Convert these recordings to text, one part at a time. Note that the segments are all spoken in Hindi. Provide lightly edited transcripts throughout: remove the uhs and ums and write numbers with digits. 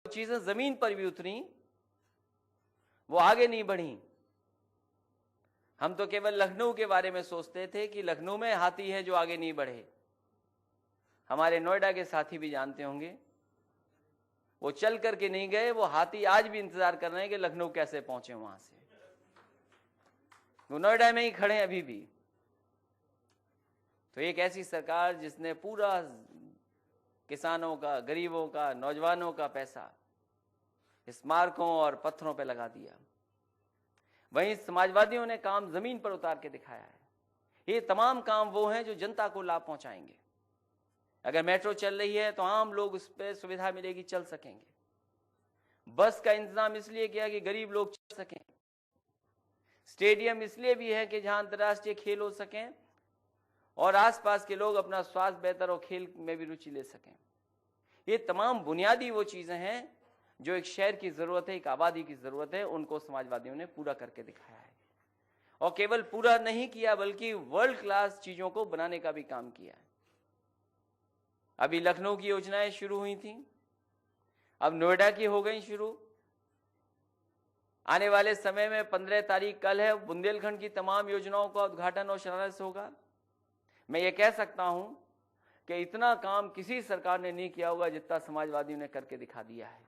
चीजें जमीन पर भी उतरी, वो आगे नहीं बढ़ी। हम तो केवल लखनऊ के बारे में सोचते थे कि लखनऊ में हाथी है जो आगे नहीं बढ़े। हमारे नोएडा के साथी भी जानते होंगे, वो चल करके नहीं गए, वो हाथी आज भी इंतजार कर रहे हैं कि लखनऊ कैसे पहुंचे वहां से। वो नोएडा में ही खड़े हैं अभी भी। तो एक ऐसी सरकार जिसने पूरा किसानों का, गरीबों का, नौजवानों का पैसा स्मारकों और पत्थरों पे लगा दिया। वहीं समाजवादियों ने काम जमीन पर उतार के दिखाया है। ये तमाम काम वो हैं जो जनता को लाभ पहुंचाएंगे। अगर मेट्रो चल रही है तो आम लोग उस पर सुविधा मिलेगी, चल सकेंगे। बस का इंतजाम इसलिए किया कि गरीब लोग चल सकें। स्टेडियम इसलिए भी है कि जहां अंतर्राष्ट्रीय खेल हो सकें और आसपास के लोग अपना स्वास्थ्य बेहतर और खेल में भी रुचि ले सकें। ये तमाम बुनियादी वो चीजें हैं जो एक शहर की जरूरत है, एक आबादी की जरूरत है, उनको समाजवादियों ने पूरा करके दिखाया है। और केवल पूरा नहीं किया बल्कि वर्ल्ड क्लास चीजों को बनाने का भी काम किया है। अभी लखनऊ की योजनाएं शुरू हुई थी, अब नोएडा की हो गई शुरू। आने वाले समय में 15 तारीख कल है, बुंदेलखंड की तमाम योजनाओं का उद्घाटन और शिलान्यास होगा। मैं ये कह सकता हूं कि इतना काम किसी सरकार ने नहीं किया होगा जितना समाजवादियों ने करके दिखा दिया है।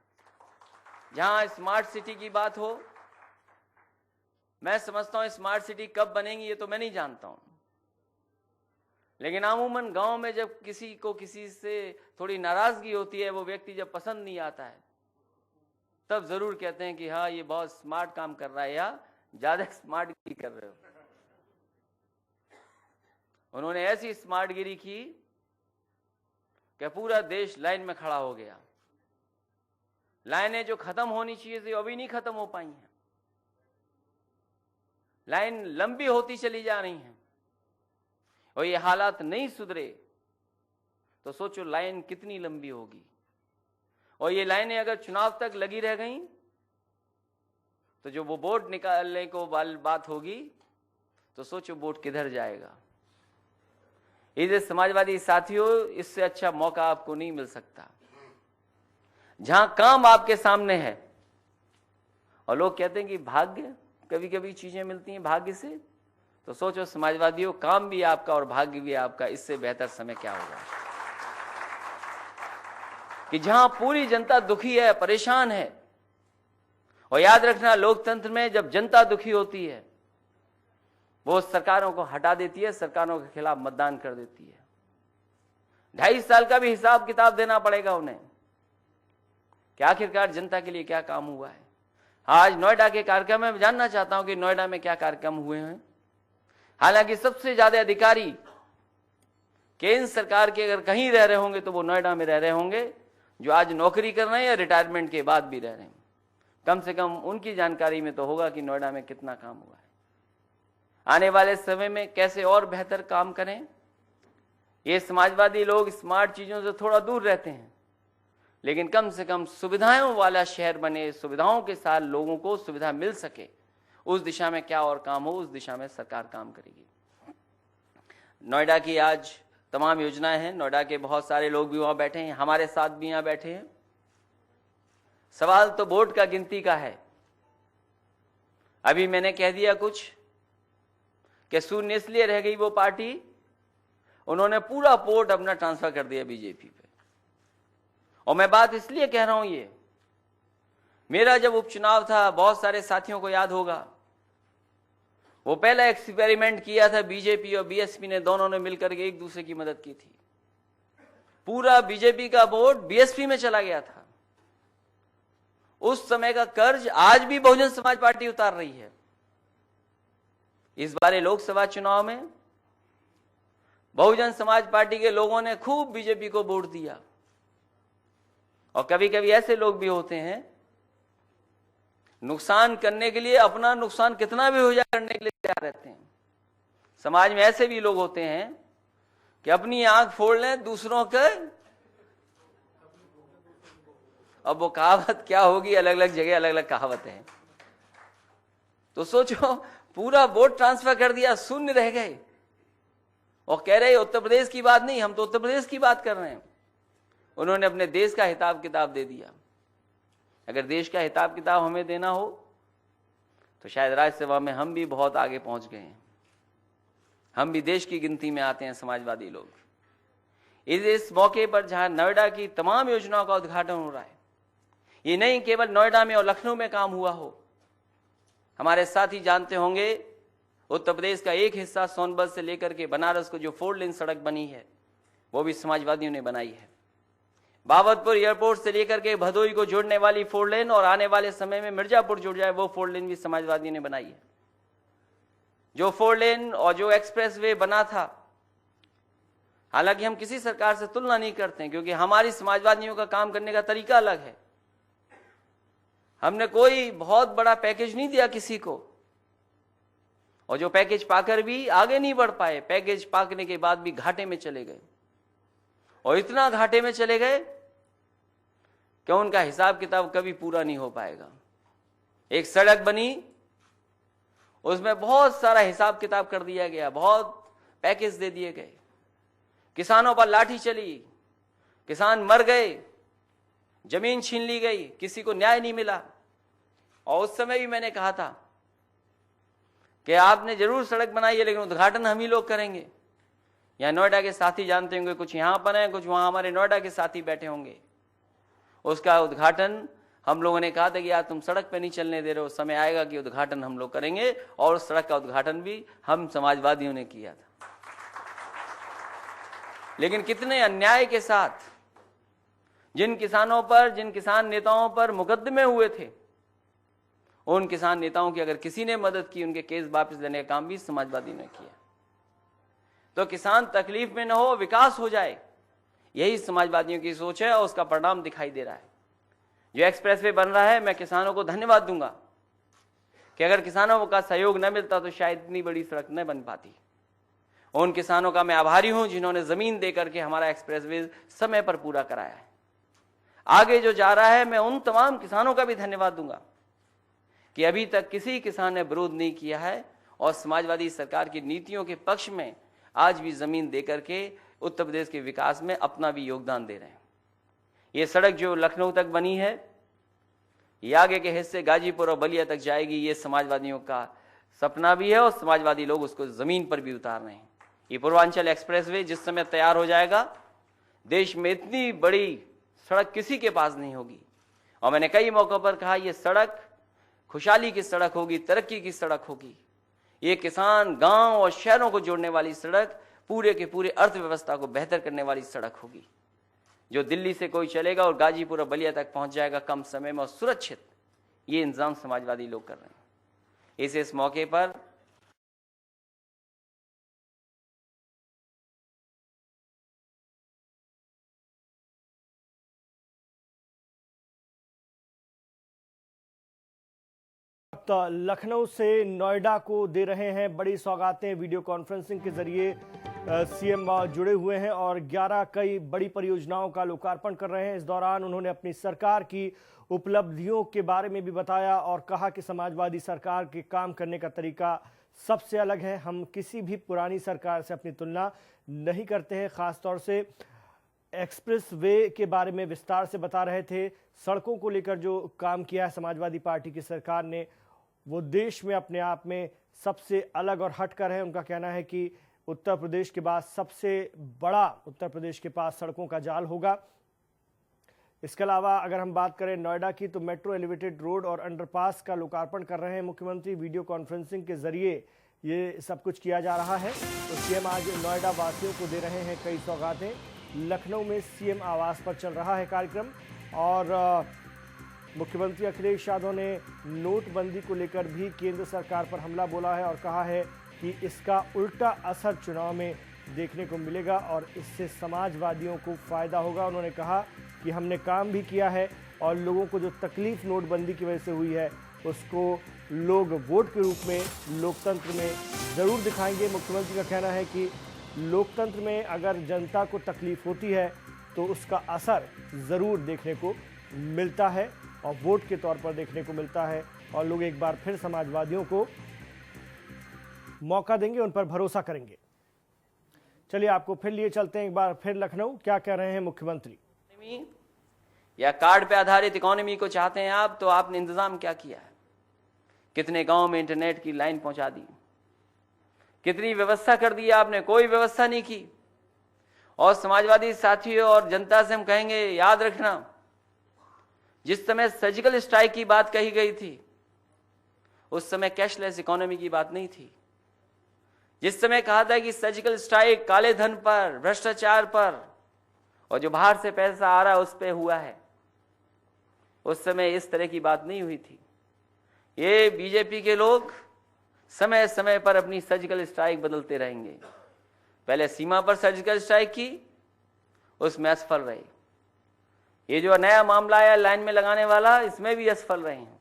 जहां स्मार्ट सिटी की बात हो, मैं समझता हूं स्मार्ट सिटी कब बनेंगी ये तो मैं नहीं जानता हूं, लेकिन अमूमन गांव में जब किसी को किसी से थोड़ी नाराजगी होती है, वो व्यक्ति जब पसंद नहीं आता है, तब जरूर कहते हैं कि हाँ ये बहुत स्मार्ट काम कर रहा है या ज्यादा स्मार्टगिरी कर रहे हो। उन्होंने ऐसी स्मार्टगिरी की कि पूरा देश लाइन में खड़ा हो गया। लाइनें जो खत्म होनी चाहिए थी अभी नहीं खत्म हो पाई हैं। लाइन लंबी होती चली जा रही हैं और ये हालात नहीं सुधरे तो सोचो लाइन कितनी लंबी होगी। और ये लाइनें अगर चुनाव तक लगी रह गई तो जो वो वोट निकालने को बात होगी तो सोचो वोट किधर जाएगा। इधर समाजवादी साथियों, इससे अच्छा मौका आपको नहीं मिल सकता। जहां काम आपके सामने है और लोग कहते हैं कि भाग्य, कभी कभी चीजें मिलती हैं भाग्य से, तो सोचो समाजवादियों, काम भी आपका और भाग्य भी आपका, इससे बेहतर समय क्या होगा। कि जहां पूरी जनता दुखी है, परेशान है, और याद रखना लोकतंत्र में जब जनता दुखी होती है वो सरकारों को हटा देती है, सरकारों के खिलाफ मतदान कर देती है। 2.5 साल का भी हिसाब किताब देना पड़ेगा उन्हें कि आखिरकार जनता के लिए क्या काम हुआ है। आज नोएडा के कार्यक्रम में जानना चाहता हूं कि नोएडा में क्या कार्यक्रम हुए हैं। हालांकि सबसे ज्यादा अधिकारी केंद्र सरकार के अगर कहीं रह रहे होंगे तो वो नोएडा में रह रहे होंगे, जो आज नौकरी कर रहे हैं या रिटायरमेंट के बाद भी रह रहे हैं। कम से कम उनकी जानकारी में तो होगा कि नोएडा में कितना काम हुआ है। आने वाले समय में कैसे और बेहतर काम करें। ये समाजवादी लोग स्मार्ट चीजों से थोड़ा दूर रहते हैं, लेकिन कम से कम सुविधाओं वाला शहर बने, सुविधाओं के साथ लोगों को सुविधा मिल सके, उस दिशा में क्या और काम हो, उस दिशा में सरकार काम करेगी। नोएडा की आज तमाम योजनाएं हैं। नोएडा के बहुत सारे लोग भी वहां बैठे हैं, हमारे साथ भी यहां बैठे हैं। सवाल तो वोट का गिनती का है। अभी मैंने कह दिया कुछ कि शून्य इसलिए रह गई वो पार्टी, उन्होंने पूरा वोट अपना ट्रांसफर कर दिया बीजेपी पे। और मैं बात इसलिए कह रहा हूं, ये मेरा जब उपचुनाव था, बहुत सारे साथियों को याद होगा, वो पहला एक्सपेरिमेंट किया था बीजेपी और बीएसपी ने, दोनों ने मिलकर के एक दूसरे की मदद की थी। पूरा बीजेपी का वोट बीएसपी में चला गया था। उस समय का कर्ज आज भी बहुजन समाज पार्टी उतार रही है। इस बार लोकसभा चुनाव में बहुजन समाज पार्टी के लोगों ने खूब बीजेपी को वोट दिया। और कभी कभी ऐसे लोग भी होते हैं, नुकसान करने के लिए, अपना नुकसान कितना भी हो जाए करने के लिए तैयार रहते हैं। समाज में ऐसे भी लोग होते हैं कि अपनी आंख फोड़ लें दूसरों के। अब वो कहावत क्या होगी, अलग अलग जगह अलग अलग कहावतें हैं। तो सोचो, पूरा वोट ट्रांसफर कर दिया, शून्य रह गए, और कह रहे उत्तर प्रदेश की बात नहीं, हम तो उत्तर प्रदेश की बात कर रहे हैं। उन्होंने अपने देश का हिसाब किताब दे दिया। अगर देश का हिसाब किताब हमें देना हो तो शायद राज्यसभा में हम भी बहुत आगे पहुंच गए हैं, हम भी देश की गिनती में आते हैं समाजवादी लोग। इस मौके पर जहां नोएडा की तमाम योजनाओं का उद्घाटन हो रहा है, ये नहीं केवल नोएडा में और लखनऊ में काम हुआ हो, हमारे साथी जानते होंगे उत्तर प्रदेश का एक हिस्सा सोनभद्र से लेकर के बनारस को जो 4 लेन सड़क बनी है वो भी समाजवादियों ने बनाई है। बाबतपुर एयरपोर्ट से लेकर के भदोई को जोड़ने वाली 4 लेन और आने वाले समय में मिर्जापुर जुड़ जाए वो 4 लेन भी समाजवादियों ने बनाई है। जो 4 लेन और जो एक्सप्रेसवे बना था, हालांकि हम किसी सरकार से तुलना नहीं करते हैं क्योंकि हमारी समाजवादियों का काम करने का तरीका अलग है। हमने कोई बहुत बड़ा पैकेज नहीं दिया किसी को, और जो पैकेज पाकर भी आगे नहीं बढ़ पाए, पैकेज पाकने के बाद भी घाटे में चले गए, और इतना घाटे में चले गए कि उनका हिसाब किताब कभी पूरा नहीं हो पाएगा। एक सड़क बनी, उसमें बहुत सारा हिसाब किताब कर दिया गया, बहुत पैकेज दे दिए गए, किसानों पर लाठी चली, किसान मर गए, जमीन छीन ली गई, किसी को न्याय नहीं मिला। और उस समय भी मैंने कहा था कि आपने जरूर सड़क बनाई है लेकिन उद्घाटन हम ही लोग करेंगे। यहाँ नोएडा के साथी जानते होंगे, कुछ यहाँ पर हैं, कुछ वहाँ हमारे नोएडा के साथी बैठे होंगे। उसका उद्घाटन हम लोगों ने कहा था कि यार तुम सड़क पे नहीं चलने दे रहे हो, समय आएगा कि उद्घाटन हम लोग करेंगे, और उस सड़क का उद्घाटन भी हम समाजवादियों ने किया था। लेकिन कितने अन्याय के साथ जिन किसानों पर, जिन किसान नेताओं पर मुकदमे हुए थे, उन किसान नेताओं की अगर किसी ने मदद की, उनके केस वापस लेने का काम भी समाजवादी ने किया। तो किसान तकलीफ में न हो, विकास हो जाए, यही समाजवादियों की सोच है और उसका परिणाम दिखाई दे रहा है। जो एक्सप्रेसवे बन रहा है, मैं किसानों को धन्यवाद दूंगा कि अगर किसानों का सहयोग न मिलता तो शायद इतनी बड़ी सड़क न बन पाती। उन किसानों का मैं आभारी हूं जिन्होंने जमीन देकर के हमारा एक्सप्रेसवे समय पर पूरा कराया है। आगे जो जा रहा है, मैं उन तमाम किसानों का भी धन्यवाद दूंगा कि अभी तक किसी किसान ने विरोध नहीं किया है और समाजवादी सरकार की नीतियों के पक्ष में आज भी जमीन देकर के उत्तर प्रदेश के विकास में अपना भी योगदान दे रहे हैं। ये सड़क जो लखनऊ तक बनी है, ये आगे के हिस्से गाजीपुर और बलिया तक जाएगी, ये समाजवादियों का सपना भी है और समाजवादी लोग उसको जमीन पर भी उतार रहे हैं। ये पूर्वांचल एक्सप्रेसवे जिस समय तैयार हो जाएगा, देश में इतनी बड़ी सड़क किसी के पास नहीं होगी। और मैंने कई मौकों पर कहा, ये सड़क खुशहाली की सड़क होगी, तरक्की की सड़क होगी। ये किसान, गांव और शहरों को जोड़ने वाली सड़क, पूरे के पूरे अर्थव्यवस्था को बेहतर करने वाली सड़क होगी, जो दिल्ली से कोई चलेगा और गाजीपुर और बलिया तक पहुंच जाएगा कम समय में और सुरक्षित। ये इंतजाम समाजवादी लोग कर रहे हैं। इस मौके पर लखनऊ से नोएडा को दे रहे हैं बड़ी सौगातें। वीडियो कॉन्फ्रेंसिंग के जरिए सीएम जुड़े हुए हैं और 11 कई बड़ी परियोजनाओं का लोकार्पण कर रहे हैं। इस दौरान उन्होंने अपनी सरकार की उपलब्धियों के बारे में भी बताया और कहा कि समाजवादी सरकार के काम करने का तरीका सबसे अलग है। हम किसी भी पुरानी सरकार से अपनी तुलना नहीं करते हैं। खासतौर से एक्सप्रेस वे के बारे में विस्तार से बता रहे थे। सड़कों को लेकर जो काम किया है समाजवादी पार्टी की सरकार ने, वो देश में अपने आप में सबसे अलग और हटकर है। उनका कहना है कि उत्तर प्रदेश के बाद सबसे बड़ा उत्तर प्रदेश के पास सड़कों का जाल होगा। इसके अलावा अगर हम बात करें नोएडा की, तो मेट्रो एलिवेटेड रोड और अंडरपास का लोकार्पण कर रहे हैं मुख्यमंत्री। वीडियो कॉन्फ्रेंसिंग के जरिए ये सब कुछ किया जा रहा है। तो सीएम आज नोएडा वासियों को दे रहे हैं कई सौगातें। लखनऊ में सीएम आवास पर चल रहा है कार्यक्रम और मुख्यमंत्री अखिलेश यादव ने नोटबंदी को लेकर भी केंद्र सरकार पर हमला बोला है और कहा है कि इसका उल्टा असर चुनाव में देखने को मिलेगा और इससे समाजवादियों को फ़ायदा होगा। उन्होंने कहा कि हमने काम भी किया है और लोगों को जो तकलीफ नोटबंदी की वजह से हुई है उसको लोग वोट के रूप में लोकतंत्र में ज़रूर दिखाएंगे। मुख्यमंत्री का कहना है कि लोकतंत्र में अगर जनता को तकलीफ होती है तो उसका असर ज़रूर देखने को मिलता है और वोट के तौर पर देखने को मिलता है और लोग एक बार फिर समाजवादियों को मौका देंगे, उन पर भरोसा करेंगे। चलिए आपको फिर लिए चलते हैं एक बार फिर लखनऊ। क्या कह रहे हैं मुख्यमंत्री? या कार्ड पे आधारित इकोनॉमी को चाहते हैं आप, तो आपने इंतजाम क्या किया है? कितने गांव में इंटरनेट की लाइन पहुंचा दी? कितनी व्यवस्था कर दी आपने? कोई व्यवस्था नहीं की। और समाजवादी साथियों और जनता से हम कहेंगे, याद रखना, जिस समय सर्जिकल स्ट्राइक की बात कही गई थी, उस समय कैशलेस इकोनॉमी की बात नहीं थी। जिस समय कहा था कि सर्जिकल स्ट्राइक काले धन पर, भ्रष्टाचार पर और जो बाहर से पैसा आ रहा है उस पे हुआ है, उस समय इस तरह की बात नहीं हुई थी। ये बीजेपी के लोग समय समय पर अपनी सर्जिकल स्ट्राइक बदलते रहेंगे। पहले सीमा पर सर्जिकल स्ट्राइक की, उसमें असफल रहे। ये जो नया मामला आया लाइन में लगाने वाला, इसमें भी असफल रहे हैं।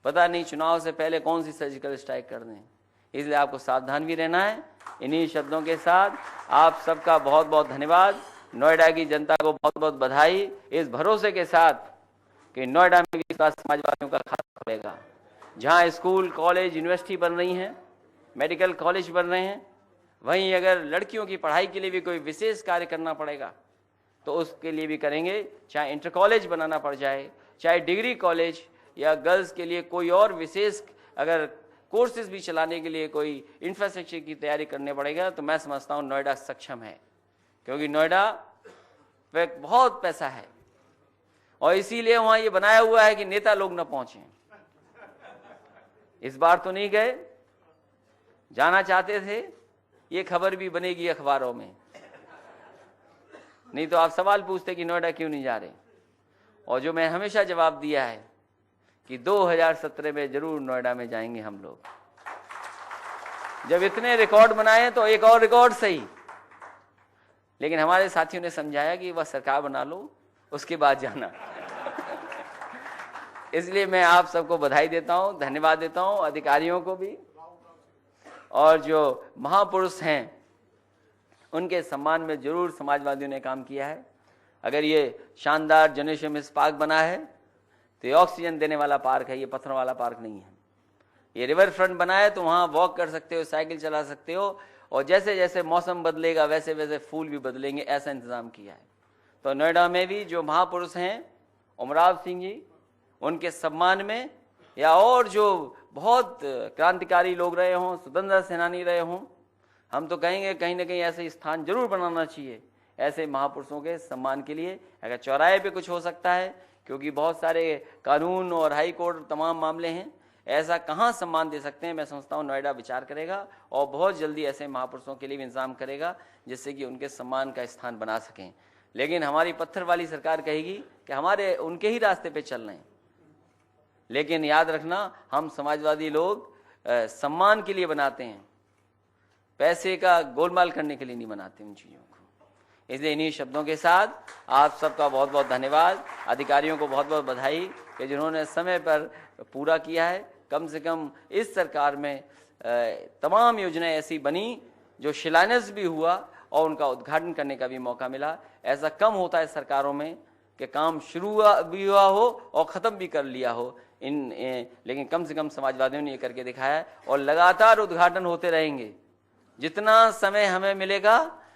पता नहीं चुनाव से पहले कौन सी सर्जिकल स्ट्राइक कर दें, इसलिए आपको सावधान भी रहना है। इन्हीं शब्दों के साथ आप सबका बहुत बहुत धन्यवाद। नोएडा की जनता को बहुत बहुत बधाई, इस भरोसे के साथ कि नोएडा में भी इस बार समाजवादियों का खाता खुलेगा। जहां स्कूल, कॉलेज, यूनिवर्सिटी बन रही हैं, मेडिकल कॉलेज बन रहे हैं, वहीं अगर लड़कियों की पढ़ाई के लिए भी कोई विशेष कार्य करना पड़ेगा तो उसके लिए भी करेंगे। चाहे इंटर कॉलेज बनाना पड़ जाए, चाहे डिग्री कॉलेज, या गर्ल्स के लिए कोई और विशेष अगर कोर्सेज भी चलाने के लिए कोई इंफ्रास्ट्रक्चर की तैयारी करने पड़ेगा, तो मैं समझता हूँ नोएडा सक्षम है, क्योंकि नोएडा पे बहुत पैसा है और इसीलिए वहां ये बनाया हुआ है कि नेता लोग न पहुंचे। इस बार तो नहीं गए, जाना चाहते थे, ये खबर भी बनेगी अखबारों में, नहीं तो आप सवाल पूछते कि नोएडा क्यों नहीं जा रहे। और जो मैं हमेशा जवाब दिया है कि 2017 में जरूर नोएडा में जाएंगे हम लोग। जब इतने रिकॉर्ड बनाए तो एक और रिकॉर्ड सही, लेकिन हमारे साथियों ने समझाया कि वह सरकार बना लो, उसके बाद जाना। इसलिए मैं आप सबको बधाई देता हूं, धन्यवाद देता हूं, अधिकारियों को भी, और जो महापुरुष हैं उनके सम्मान में जरूर समाजवादियों ने काम किया है। अगर ये शानदार जनरेशन पार्क बना है तो ये ऑक्सीजन देने वाला पार्क है, ये पत्थरों वाला पार्क नहीं है। ये रिवर फ्रंट बना है तो वहाँ वॉक कर सकते हो, साइकिल चला सकते हो, और जैसे जैसे मौसम बदलेगा वैसे वैसे फूल भी बदलेंगे, ऐसा इंतजाम किया है। तो नोएडा में भी जो महापुरुष हैं, उमराव सिंह जी, उनके सम्मान में, या और जो बहुत क्रांतिकारी लोग रहे हों, स्वतंत्रता सेनानी रहे हों, हम तो कहेंगे कहीं ना कहीं ऐसे स्थान जरूर बनाना चाहिए ऐसे महापुरुषों के सम्मान के लिए। अगर चौराहे पे कुछ हो सकता है, क्योंकि बहुत सारे कानून और हाई कोर्ट तमाम मामले हैं, ऐसा कहाँ सम्मान दे सकते हैं, मैं समझता हूँ नोएडा विचार करेगा और बहुत जल्दी ऐसे महापुरुषों के लिए भी इंतजाम करेगा जिससे कि उनके सम्मान का स्थान बना सकें। लेकिन हमारी पत्थर वाली सरकार कहेगी कि हमारे उनके ही रास्ते पे चल रहे हैं। लेकिन याद रखना, हम समाजवादी लोग सम्मान के लिए बनाते हैं, पैसे का गोलमाल करने के लिए नहीं बनाते उन चीज़ों को। इसलिए इन्हीं शब्दों के साथ आप सबका बहुत बहुत धन्यवाद, अधिकारियों को बहुत बहुत बधाई कि जिन्होंने समय पर पूरा किया है। कम से कम इस सरकार में तमाम योजनाएं ऐसी बनी जो शिलान्यास भी हुआ और उनका उद्घाटन करने का भी मौका मिला। ऐसा कम होता है सरकारों में कि काम शुरू भी हुआ हो और ख़त्म भी कर लिया हो, लेकिन कम से कम समाजवादियों ने ये करके दिखाया है और लगातार उद्घाटन होते रहेंगे। जितना समय हमें मिलेगा